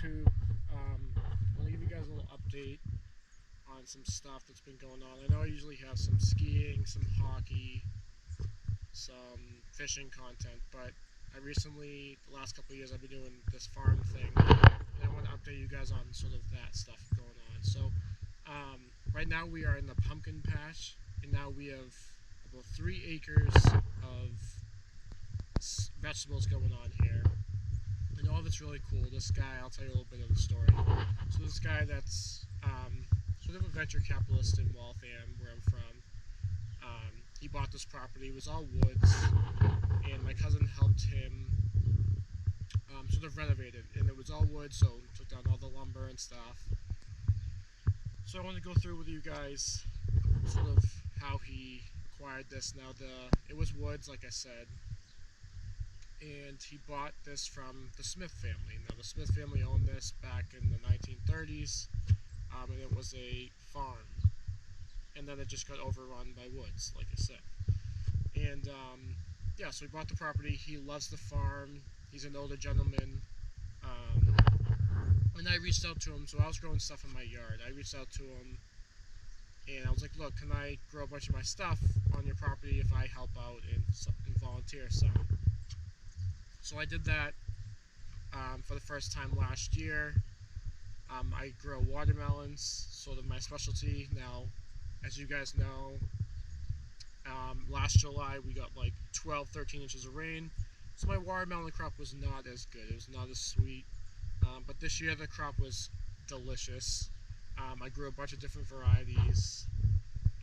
YouTube. I'll give you guys a little update on some stuff that's been going on. I know I usually have some skiing, some hockey, some fishing content, but I recently, the last couple of years, I've been doing this farm thing, and I want to update you guys on sort of that stuff going on. So, right now we are in the pumpkin patch, and now we have about 3 acres of vegetables going on here. And all of it's really cool. This guy, I'll tell you a little bit of the story. So this guy that's sort of a venture capitalist in Waltham, where I'm from, he bought this property. It was all woods, and my cousin helped him sort of renovate it. And it was all wood, so took down all the lumber and stuff. So I want to go through with you guys sort of how he acquired this. Now it was woods, like I said, and he bought this from the Smith family. Now the Smith family owned this back in the 1930s, and it was a farm, and then it just got overrun by woods, like I said. And yeah, so he bought the property. He loves the farm. He's an older gentleman, and I reached out to him. So I was growing stuff in my yard. I reached out to him, and I was like, look, can I grow a bunch of my stuff on your property if I help out and volunteer some? So I did that for the first time last year. I grow watermelons, sort of my specialty. Now, as you guys know, last July we got like 12-13 inches of rain, so my watermelon crop was not as good. It was not as sweet, but this year the crop was delicious. I grew a bunch of different varieties.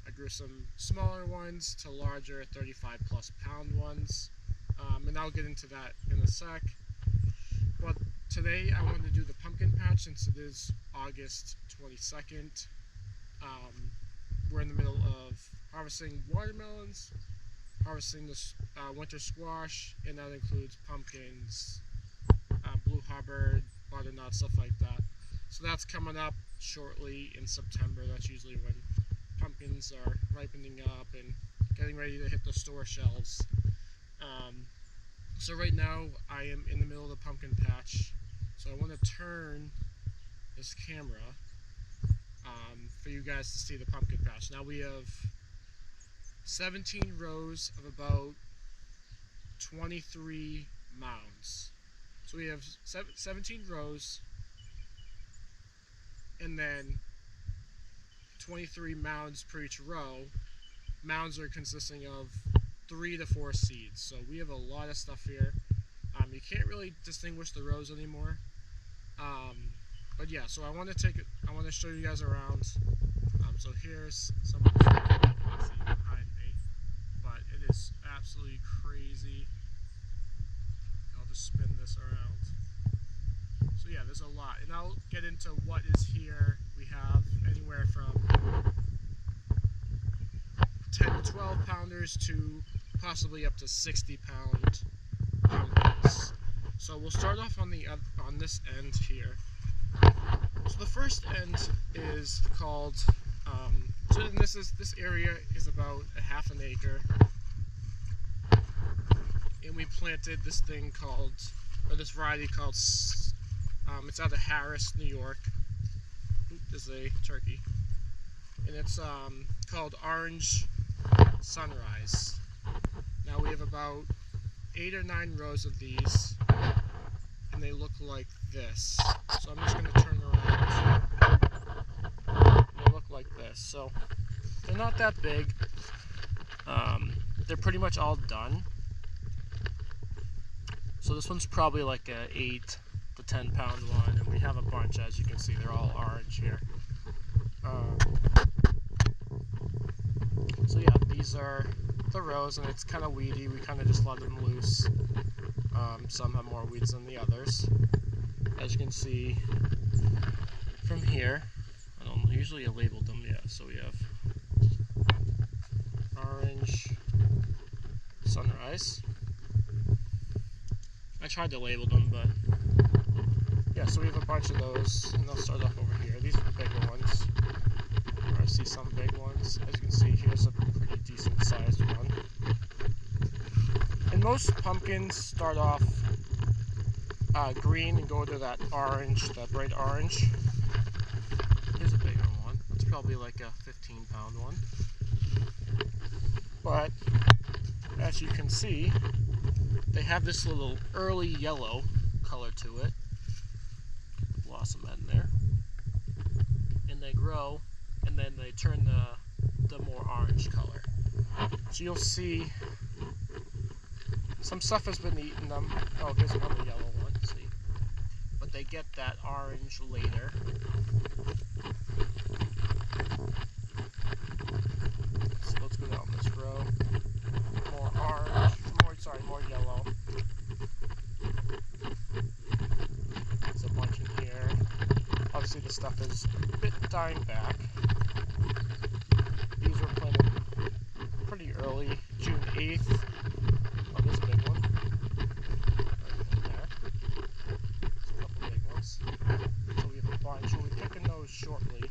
I grew some smaller ones to larger 35 plus pound ones, and I'll get into that in a sec. But today I wanted to do the pumpkin patch since it is August 22nd. We're in the middle of harvesting watermelons, harvesting this winter squash, and that includes pumpkins, blue hubbard, butternut, stuff like that. So that's coming up shortly in September. That's usually when pumpkins are ripening up and getting ready to hit the store shelves. So right now I am in the middle of the pumpkin patch, so I want to turn this camera for you guys to see the pumpkin patch. Now we have 17 rows of about 23 mounds. So we have 17 rows, and then 23 mounds per each row. Mounds are consisting of 3 to 4 seeds. So we have a lot of stuff here. You can't really distinguish the rows anymore. But yeah, so I want to show you guys around. So here's some of the stuff you can see behind me, but it is absolutely crazy. I'll just spin this around. So yeah, there's a lot, and I'll get into what is here. We have anywhere from 10 to 12 pounders to possibly up to 60-pound pumpkins. So we'll start off on this end here. So the first end is called. So this area is about a half an acre, and we planted this variety called. It's out of Harris, New York. There's a turkey, and it's called Orange Sunrise. Now we have about 8 or 9 rows of these, and they look like this. So I'm just going to turn around. They look like this. So they're not that big. They're pretty much all done. So this one's probably like a 8 to 10 pound one, and we have a bunch, as you can see. They're all orange here. So yeah, these are the rows, and it's kind of weedy. We kind of just let them loose. Some have more weeds than the others, as you can see from here. I don't know, usually I labeled them. Yeah, so we have Orange Sunrise. I tried to label them, but yeah, so we have a bunch of those, and I'll start off over here. These are the bigger ones. I see some big ones. As you can see, here's a pretty decent sized one. And most pumpkins start off green and go to that orange, that bright orange. Here's a bigger one. It's probably like a 15-pound one. But as you can see, they have this little early yellow color to it. Blossom in there. And they grow, and then they turn the more orange color. So you'll see some stuff has been eating them. Oh, here's another yellow one, see? But they get that orange later. So let's go down this row. More orange, more yellow. There's a bunch in here. Obviously the stuff is a bit dying back. These were planted pretty early, June 8th. Oh, there's a big one. Right in there. There's a couple big ones. So we have a bunch. We'll be picking those shortly.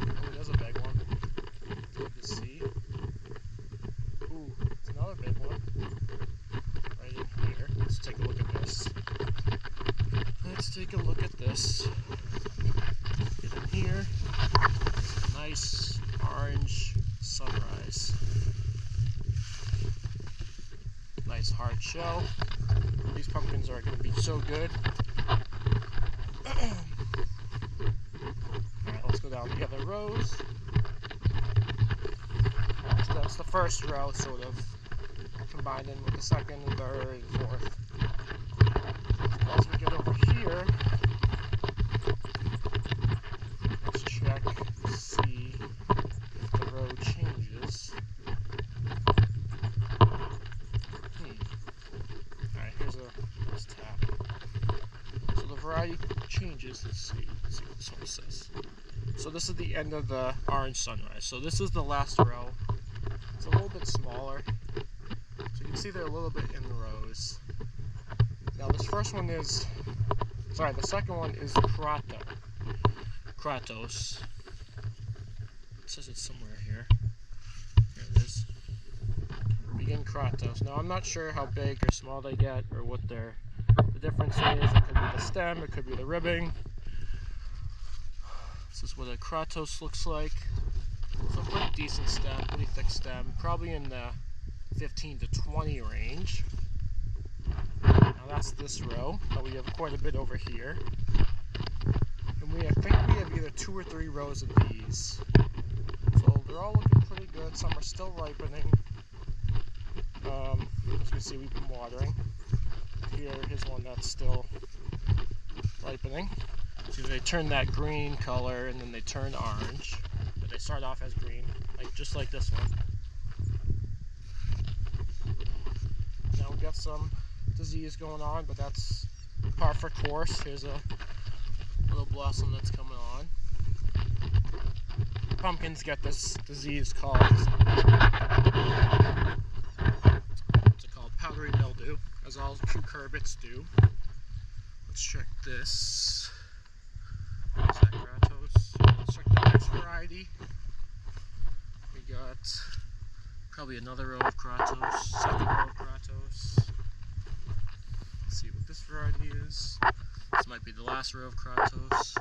Oh, there's a big one. Good to see. Ooh, it's another big one. Right in here. Let's take a look at this. Let's take a look at this. Get in here. Nice orange sunrise. Nice hard shell. These pumpkins are going to be so good. Alright, let's go down the other rows. So that's the first row, sort of combining with the second and third and fourth. As we get over here, let's check to see if the row changes. Alright, let's tap. So the variety changes. Let's see what this one says. So this is the end of the orange sunrise. So this is the last row. It's a little bit smaller. So you can see they're a little bit in the rows. Now this first one is, the second one is Kratos. It says it's somewhere here. Here it is. Begin Kratos. Now I'm not sure how big or small they get or what the difference is. It could be the stem, it could be the ribbing. This is what a Kratos looks like. So pretty decent stem, pretty thick stem, probably in the 15 to 20 range. Now that's this row, but we have quite a bit over here. And I think we have either 2 or 3 rows of these. So they're all looking pretty good. Some are still ripening. As you can see, we've been watering. Here's one that's still ripening. So they turn that green color and then they turn orange. But they start off as green, just like this one. Now we got some disease going on, but that's par for course. Here's a little blossom that's coming on. Pumpkins get this disease called, what's it called? Powdery mildew, as all cucurbits do. Let's check this. What's that, Kratos? Let's check the next variety. We got probably another row of Kratos, second row of Kratos. Let's see what this variety is. This might be the last row of Kratos.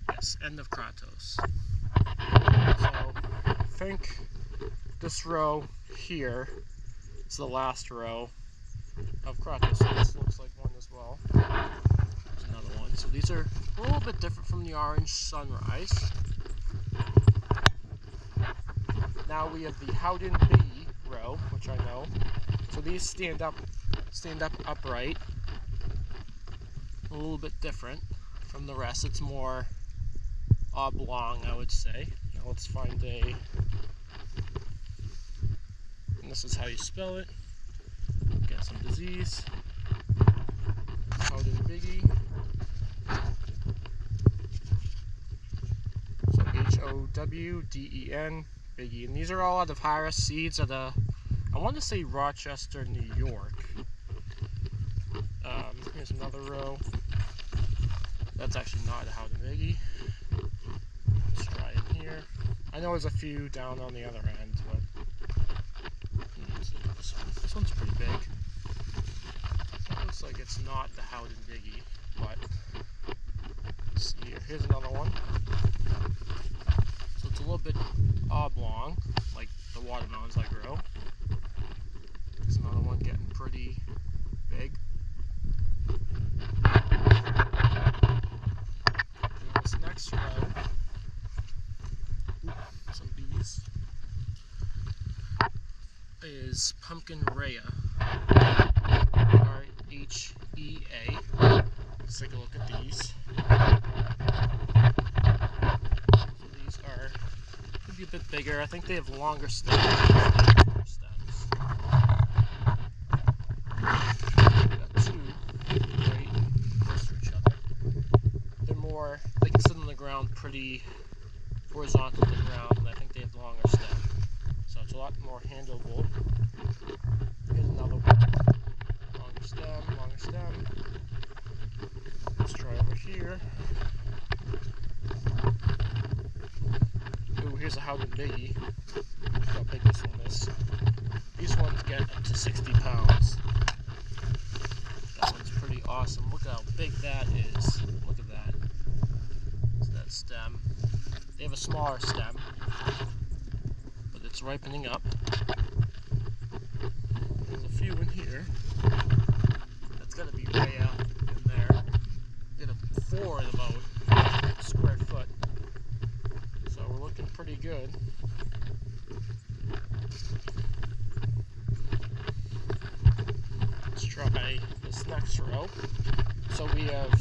Yes, end of Kratos. So I think this row here is the last row of Kratos. So this looks like one as well. There's another one. So these are a little bit different from the orange sunrise. Now we have the Howden Biggie row, which I know. So these stand up upright. A little bit different from the rest. It's more oblong, I would say. Now let's find and this is how you spell it. Get some disease. Howden Biggie. So Howden, Biggie. And these are all out of Harris Seeds at I want to say Rochester, New York. Here's another row. That's actually not a Howden Biggie. Let's try it here. I know there's a few down on the other end, but let's look at this one. This one's pretty big. it's not the Howden Biggie, but let's see here. Here's another one. So it's a little bit oblong, like the watermelons I grow. There's another one getting pretty big. And this next row, some bees, is pumpkin rhea. R-H-E-A. Let's take a look at these. So these are could be a bit bigger. I think they have longer stems. We've got two right close to each other. They're more, they can sit on the ground pretty horizontal to the ground, and I think they have longer stem. So it's a lot more handleable. Here's another one. Longer stem, longer stem. Let's try over here. Ooh, here's a Howden Biggie. Look how big this one is. These ones get up to 60 pounds. That one's pretty awesome. Look how big that is. Look at that. So that stem. They have a smaller stem, but it's ripening up. There's a few in here. That's got to be way out in there. Get a 4 in about a square foot. So we're looking pretty good. Let's try this next row. So we have